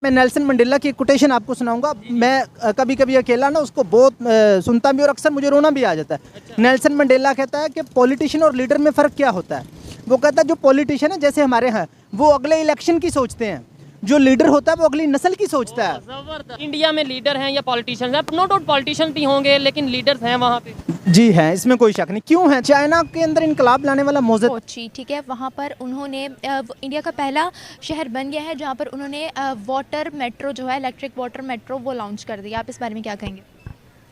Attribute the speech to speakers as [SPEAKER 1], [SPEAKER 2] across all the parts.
[SPEAKER 1] मैं Nelson Mandela की quotation आपको सुनाऊंगा। मैं कभी कभी अकेला ना उसको बहुत सुनता भी और अक्सर मुझे रोना भी आ जाता है। नेल्सन मंडेला कहता है कि पॉलिटिशियन और लीडर में फ़र्क क्या होता है। वो कहता है जो पॉलिटिशियन है जैसे हमारे हैं वो अगले इलेक्शन की सोचते हैं, जो लीडर होता है वो अगली नस्ल की सोचता है।
[SPEAKER 2] इंडिया में लीडर हैं या पॉलिटिशियंस हैं, नो डाउट पॉलिटिशियंस भी होंगे लेकिन लीडर्स हैं वहाँ पे।
[SPEAKER 1] जी हैं, इसमें कोई शक नहीं। क्यों है? चाइना के अंदर इनकलाब लाने वाला मोज़ेक
[SPEAKER 3] कोची, ठीक है, वहाँ पर उन्होंने इंडिया का पहला शहर बन गया है जहाँ पर उन्होंने वाटर मेट्रो जो है, इलेक्ट्रिक वाटर मेट्रो, वो लॉन्च कर दिया। आप इस बारे में क्या कहेंगे?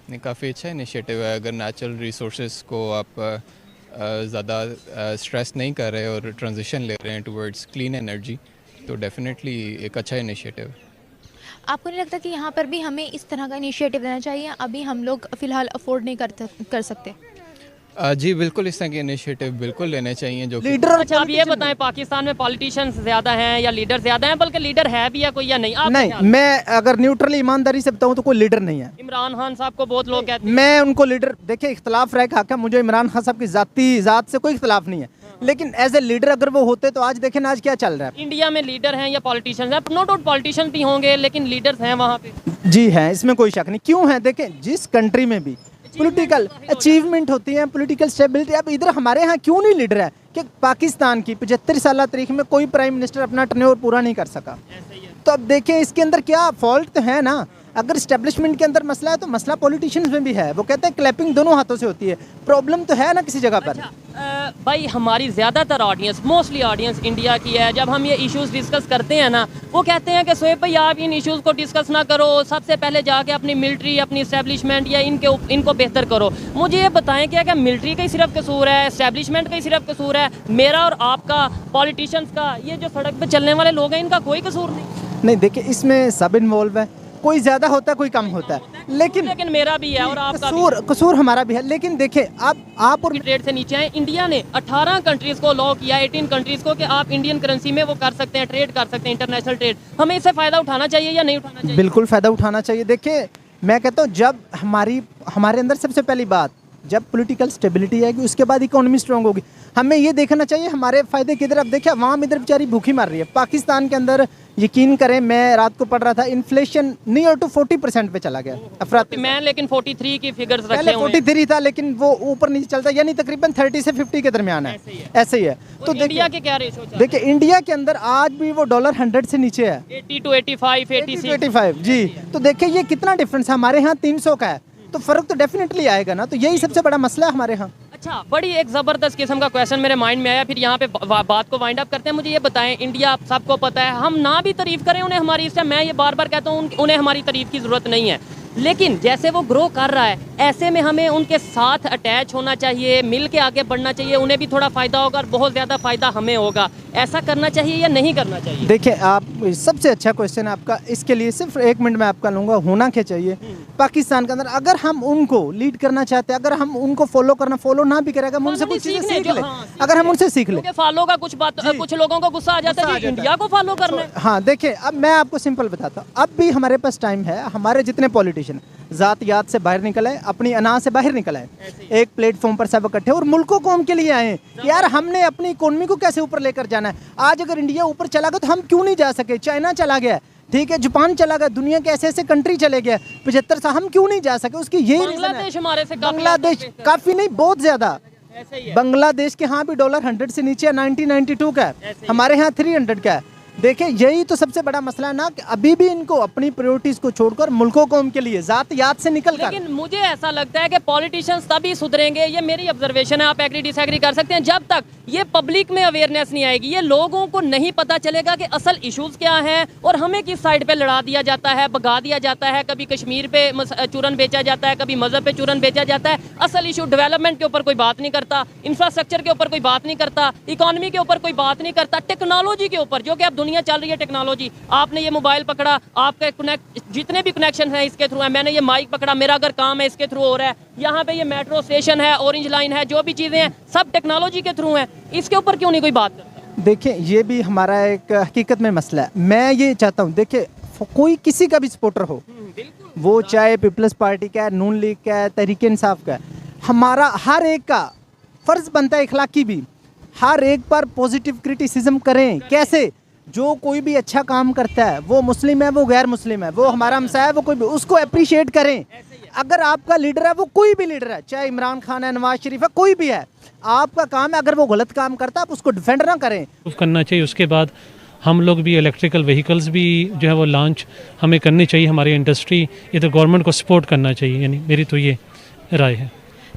[SPEAKER 4] नहीं, काफ़ी अच्छा इनिशिएटिव है। अगर नेचुरल रिसोर्सेज को आप ज़्यादा स्ट्रेस नहीं कर रहे और ट्रांजिशन ले रहे हैं टुवर्ड्स क्लीन एनर्जी, तो डेफिनेटली एक अच्छा इनिशिएटिव है।
[SPEAKER 3] आपको नहीं लगता कि यहाँ पर भी हमें इस तरह का इनिशिएटिव लेना चाहिए? अभी हम लोग फ़िलहाल अफोर्ड नहीं कर सकते।
[SPEAKER 4] जी बिल्कुल, इस तरह के इनिशिएटिव बिल्कुल लेने चाहिए जो
[SPEAKER 1] लीडर।
[SPEAKER 2] अच्छा, आप ये बताएं पाकिस्तान में पॉलिटिशियंस ज़्यादा हैं या लीडर ज़्यादा हैं, बल्कि लीडर है भी या कोई या नहीं? आप
[SPEAKER 1] नहीं, मैं अगर न्यूट्रली ईमानदारी से बताऊं तो कोई लीडर नहीं है।
[SPEAKER 2] इमरान खान साहब को बहुत लोग कहते हैं।
[SPEAKER 1] मैं उनको लीडर, देखिए इख्तलाफ रहे हक है, मुझे इमरान खान साहब की ज़ात से कोई इख्तलाफ नहीं है, लेकिन एज ए लीडर अगर वो होते तो आज देखें ना आज क्या चल रहा है।
[SPEAKER 2] इंडिया में लीडर हैं या पॉलिटिशियंस हैं, नो डाउट पॉलिटिशियंस भी होंगे लेकिन लीडर्स हैं वहाँ पे।
[SPEAKER 1] जी हैं, इसमें कोई शक नहीं। क्यों है? देखें जिस कंट्री में भी पॉलिटिकल अचीवमेंट होती है, पॉलिटिकल स्टेबिलिटी, अब इधर हमारे यहाँ क्यों नहीं लीडर है कि पाकिस्तान की 75 साल तारीख में कोई प्राइम मिनिस्टर अपना टर्न्योर पूरा नहीं कर सका। तो अब देखें इसके अंदर क्या फॉल्ट तो है ना। अगर इस्टेब्लिशमेंट के अंदर मसला है तो मसला पॉलिटिशियंस में भी है। वो कहते हैं क्लैपिंग दोनों हाथों से होती है, प्रॉब्लम तो है ना किसी जगह पर।
[SPEAKER 2] भाई हमारी ज़्यादातर ऑडियंस, मोस्टली ऑडियंस इंडिया की है। जब हम ये इश्यूज डिस्कस करते हैं ना, वो कहते हैं कि शोएब भाई आप इन इश्यूज को डिस्कस ना करो, सबसे पहले जाके अपनी मिलिट्री, अपनी इस्टेब्लिशमेंट या इनको बेहतर करो। मुझे ये बताएं क्या मिलिट्री का ही सिर्फ कसूर है, इस्टेब्लिशमेंट का ही सिर्फ कसूर है? मेरा और आपका, पॉलिटिशियंस का, ये जो सड़क पर चलने वाले लोग हैं, इनका कोई कसूर नहीं?
[SPEAKER 1] देखिए इसमें सब इन्वॉल्व है, कोई ज़्यादा होता है कोई कम होता है, लेकिन
[SPEAKER 2] मेरा भी है और आपका
[SPEAKER 1] कसूर हमारा भी है। लेकिन देखिए आप और
[SPEAKER 2] रेट से नीचे हैं। इंडिया ने 18 कंट्रीज़ को लॉ किया, 18 कंट्रीज़ को, कि आप इंडियन करेंसी में वो कर सकते हैं, ट्रेड कर सकते हैं, इंटरनेशनल ट्रेड। हमें इससे फ़ायदा उठाना चाहिए या नहीं उठाना चाहिए?
[SPEAKER 1] बिल्कुल फ़ायदा उठाना चाहिए। देखिए मैं कहता हूँ जब हमारे अंदर सबसे पहली बात जब पॉलिटिकल स्टेबिलिटी आएगी उसके बाद इकोनॉमी स्ट्रांग होगी। हमें ये देखना चाहिए हमारे फ़ायदे किधर। अब देखिए अवाम इधर बेचारी भूखी मार रही है। पाकिस्तान के अंदर यकीन करें, मैं रात को पढ़ रहा था, इन्फ्लेशन नियर टू 40% पे चला गया।
[SPEAKER 2] मैं लेकिन 43 की फिगर्स रखे
[SPEAKER 1] पहले
[SPEAKER 2] हुए हैं।
[SPEAKER 1] 43 था लेकिन वो ऊपर नीचे चलता, यानी तकरीबन 30 से 50 के दरमियान है। ऐसे ही है।
[SPEAKER 2] तो इंडिया के क्या रेशो चल रहे हैं?
[SPEAKER 1] देखिए इंडिया के अंदर आज भी वो डॉलर 100 से नीचे है,
[SPEAKER 2] 80 to 85,
[SPEAKER 1] 85 जी। तो देखिए ये कितना डिफरेंस है। हमारे यहाँ 300 का है, तो फ़र्क तो डेफिनेटली आएगा ना। तो यही सबसे बड़ा मसला है हमारे यहाँ।
[SPEAKER 2] अच्छा, बड़ी एक ज़बरदस्त किस्म का क्वेश्चन मेरे माइंड में आया, फिर यहाँ पे बात को वाइंड अप करते हैं। मुझे ये बताएं, इंडिया सबको पता है, हम ना भी तारीफ़ करें उन्हें हमारी, इससे मैं ये बार बार कहता हूँ उन्हें हमारी तारीफ़ की ज़रूरत नहीं है, लेकिन जैसे वो ग्रो कर रहा है ऐसे में हमें उनके साथ अटैच होना चाहिए, मिल के आगे बढ़ना चाहिए। उन्हें भी थोड़ा फ़ायदा होगा और बहुत ज़्यादा फ़ायदा हमें होगा। ऐसा करना चाहिए या नहीं करना चाहिए?
[SPEAKER 1] देखिए आप सबसे अच्छा क्वेश्चन है आपका। इसके लिए सिर्फ 1 मिनट में आपका लूँगा। होना क्या चाहिए पाकिस्तान के अंदर, अगर हम उनको लीड करना चाहते हैं, अगर हम उनको फॉलो ना भी करेगा, हम उनसे कुछ चीज़ें सीख ले। अगर हम उनसे सीख ले,
[SPEAKER 2] फॉलो का कुछ लोगों को गुस्सा आ जाता है कि इंडिया को फॉलो करना है।
[SPEAKER 1] हाँ देखिए अब मैं आपको सिंपल बताता हूँ। अब भी हमारे पास टाइम है। हमारे जितने पॉलिटिशियन ज़ात से बाहर निकल आए, अपनी अना से बाहर निकल आए, एक प्लेटफॉर्म पर सब इकट्ठे और मुल्कों को हम के लिए आए यार। हमने अपनी इकोनॉमी को कैसे ऊपर लेकर जाना है। आज अगर इंडिया ऊपर चला गया तो हम क्यों नहीं जा सके? चाइना चला गया, ठीक है, जापान चला गया, दुनिया के ऐसे कंट्री चले गए 75 साल, हम क्यों नहीं जा सके? उसकी यही
[SPEAKER 2] बांग्लादेश हमारे से
[SPEAKER 1] बांग्लादेश काफ़ी नहीं, बहुत ज़्यादा। बांग्लादेश के यहाँ भी डॉलर 100 से नीचे 1992 का है, हमारे यहाँ 300 का है। देखिए यही तो सबसे बड़ा मसला है ना कि अभी भी इनको अपनी प्रायोरिटीज को छोड़कर मुल्कों कौम के लिए ज़ात याद से निकल कर।
[SPEAKER 2] लेकिन मुझे ऐसा लगता है कि पॉलिटिशियंस तभी सुधरेंगे, ये मेरी ऑब्जर्वेशन है, आप एग्री डिसएग्री कर सकते हैं, जब तक ये पब्लिक में अवेयरनेस नहीं आएगी, ये लोगों को नहीं पता चलेगा कि असल इश्यूज क्या हैं और हमें किस साइड पे लड़ा दिया जाता है, भगा दिया जाता है। कभी कश्मीर पे चूरन बेचा जाता है, कभी मजहब पे चूरन बेचा जाता है। असल इशू डेवलपमेंट के ऊपर कोई बात नहीं करता, इंफ्रास्ट्रक्चर के ऊपर कोई बात नहीं करता, इकोनॉमी के ऊपर कोई बात नहीं करता, टेक्नोलॉजी के ऊपर, जो कि अब दुनिया चल रही है टेक्नोलॉजी। आपने ये मोबाइल पकड़ा, आपके जितने भी कनेक्शन है इसके थ्रू है। मैंने ये माइक पकड़ा, मेरा अगर काम है इसके थ्रू हो रहा है। यहाँ पे ये मेट्रो स्टेशन है, ऑरेंज लाइन है, जो भी चीज़ें हैं सब टेक्नोलॉजी के थ्रू हैं। इसके ऊपर क्यों नहीं कोई बात करता?
[SPEAKER 1] देखिए ये भी हमारा एक हकीकत में मसला है। मैं ये चाहता हूँ, देखिए कोई किसी का भी सपोर्टर हो, वो चाहे पीपल्स पार्टी का है, नून लीग का है, तहरीक इंसाफ का है, हमारा हर एक का फ़र्ज़ बनता है इखलाकी भी, हर एक पर पॉजिटिव क्रिटिसिज्म करें। कैसे? जो कोई भी अच्छा काम करता है, वो मुस्लिम है, वो गैर मुस्लिम है, वो हमारा हमसाया है, वो कोई भी, उसको अप्रिशिएट करें। अगर आपका लीडर है, वो कोई भी लीडर है, चाहे इमरान खान है, नवाज शरीफ है, कोई भी है, आपका काम है, अगर वो गलत काम करता है आप उसको डिफेंड ना करें।
[SPEAKER 5] करना चाहिए। उसके बाद हम लोग भी इलेक्ट्रिकल व्हीकल्स भी जो है वो लॉन्च हमें करनी चाहिए। हमारी इंडस्ट्री इधर गवर्नमेंट को सपोर्ट करना चाहिए, यानी मेरी तो ये राय है।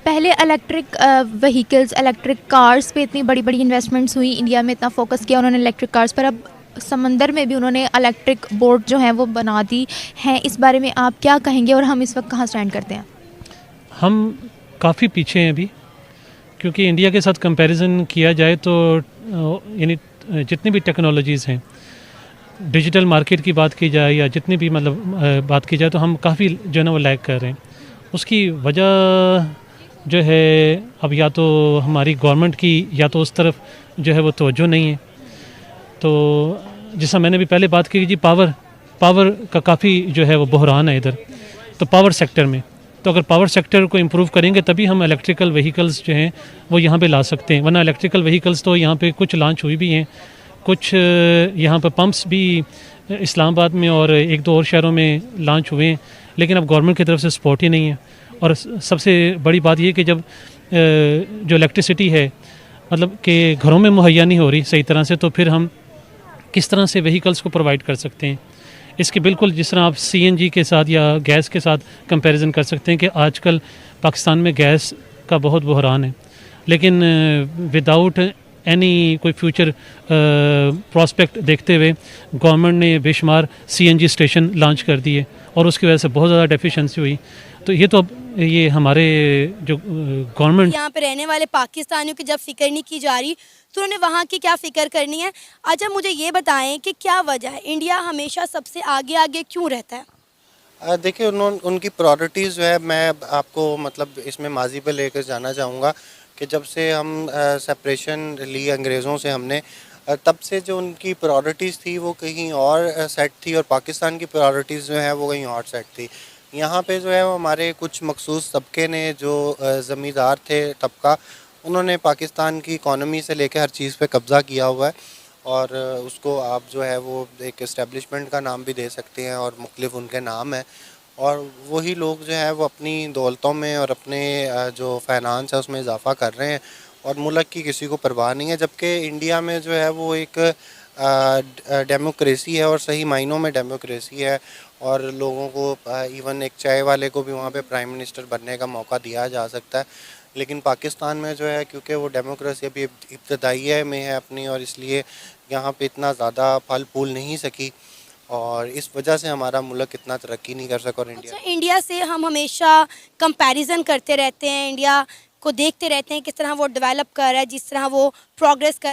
[SPEAKER 3] पहले इलेक्ट्रिक व्हीकल्स, इलेक्ट्रिक कार्स पे इतनी बड़ी बड़ी इन्वेस्टमेंट्स हुई, इंडिया में इतना फोकस किया उन्होंने इलेक्ट्रिक कार्स पर, अब समंदर में भी उन्होंने इलेक्ट्रिक बोट जो हैं वो बना दी हैं। इस बारे में आप क्या कहेंगे और हम इस वक्त कहाँ स्टैंड करते हैं?
[SPEAKER 5] हम काफ़ी पीछे हैं अभी, क्योंकि इंडिया के साथ कंपैरिजन किया जाए तो यानी जितनी भी टेक्नोलॉजीज़ हैं, डिजिटल मार्केट की बात की जाए या जितनी भी मतलब बात की जाए, तो हम काफ़ी जो है ना वो लैग कर रहे हैं। उसकी वजह जो है अब या तो हमारी गवर्नमेंट की या तो उस तरफ जो है वो तवज्जो नहीं है। तो जैसा मैंने भी पहले बात की जी, पावर का काफ़ी जो है वो बहरान है इधर, तो पावर सेक्टर में। तो अगर पावर सेक्टर को इम्प्रूव करेंगे तभी हम इलेक्ट्रिकल व्हीकल्स जो हैं वो यहाँ पे ला सकते हैं। वरना इलेक्ट्रिकल व्हीकल्स तो यहाँ पे कुछ लॉन्च हुई भी हैं, कुछ यहाँ पे पंप्स भी इस्लामाबाद में और एक दो और शहरों में लॉन्च हुए हैं, लेकिन अब गवर्नमेंट की तरफ से सपोर्ट ही नहीं है। और सबसे बड़ी बात ये कि जब जो इलेक्ट्रिसिटी है मतलब कि घरों में मुहैया नहीं हो रही सही तरह से, तो फिर हम किस तरह से व्हीकल्स को प्रोवाइड कर सकते हैं। इसके बिल्कुल जिस तरह आप सीएनजी के साथ या गैस के साथ कंपैरिजन कर सकते हैं कि आजकल पाकिस्तान में गैस का बहुत बहरान है, लेकिन विदाउट एनी कोई फ्यूचर प्रॉस्पेक्ट देखते हुए गवर्नमेंट ने बेशुमार सीएनजी स्टेशन लॉन्च कर दिए और उसकी वजह से बहुत ज़्यादा डेफिशिएंसी हुई। तो ये तो अब ये हमारे जो गवर्नमेंट,
[SPEAKER 6] यहाँ पे रहने वाले पाकिस्तानियों की जब फिक्र नहीं की जा रही तो उन्होंने वहाँ की क्या फ़िक्र करनी है? अच्छा मुझे ये बताएं कि क्या वजह है इंडिया हमेशा सबसे आगे आगे क्यों रहता है?
[SPEAKER 7] देखिए उनकी प्रायोरिटीज़ जो है, मैं आपको मतलब इसमें माजी पे लेकर जाना चाहूँगा कि जब से हम सेपरेशन ली अंग्रेज़ों से हमने, तब से जो उनकी प्रायोरिटीज़ थी वो कहीं और सेट थी और पाकिस्तान की प्रायोरिटीज़ जो है वो कहीं और सेट थी। यहाँ पे जो है वो हमारे कुछ मखसूस तबके ने, जो ज़मींदार थे तबका, उन्होंने पाकिस्तान की इकॉनमी से लेकर हर चीज़ पे कब्ज़ा किया हुआ है और उसको आप जो है वो एक इस्टेब्लिशमेंट का नाम भी दे सकते हैं और मुख्तलिफ उनके नाम हैं। और वही लोग जो है वो अपनी दौलतों में और अपने जो फाइनेंस है उसमें इजाफ़ा कर रहे हैं और मुल्क की किसी को परवाह नहीं है। जबकि इंडिया में जो है वो एक डेमोक्रेसी है और सही मायनों में डेमोक्रेसी है और लोगों को इवन एक चाय वाले को भी वहाँ पे प्राइम मिनिस्टर बनने का मौका दिया जा सकता है। लेकिन पाकिस्तान में जो है क्योंकि वो डेमोक्रेसी अभी इब्तदाइया में है अपनी, और इसलिए यहाँ पे इतना ज़्यादा फल फूल नहीं सकी और इस वजह से हमारा मुल्क इतना तरक्की नहीं कर सका। और
[SPEAKER 6] इंडिया से हम हमेशा कंपैरिजन करते रहते हैं, इंडिया को देखते रहते हैं किस तरह वो डेवलप कर रहा है, जिस तरह वो प्रोग्रेस कर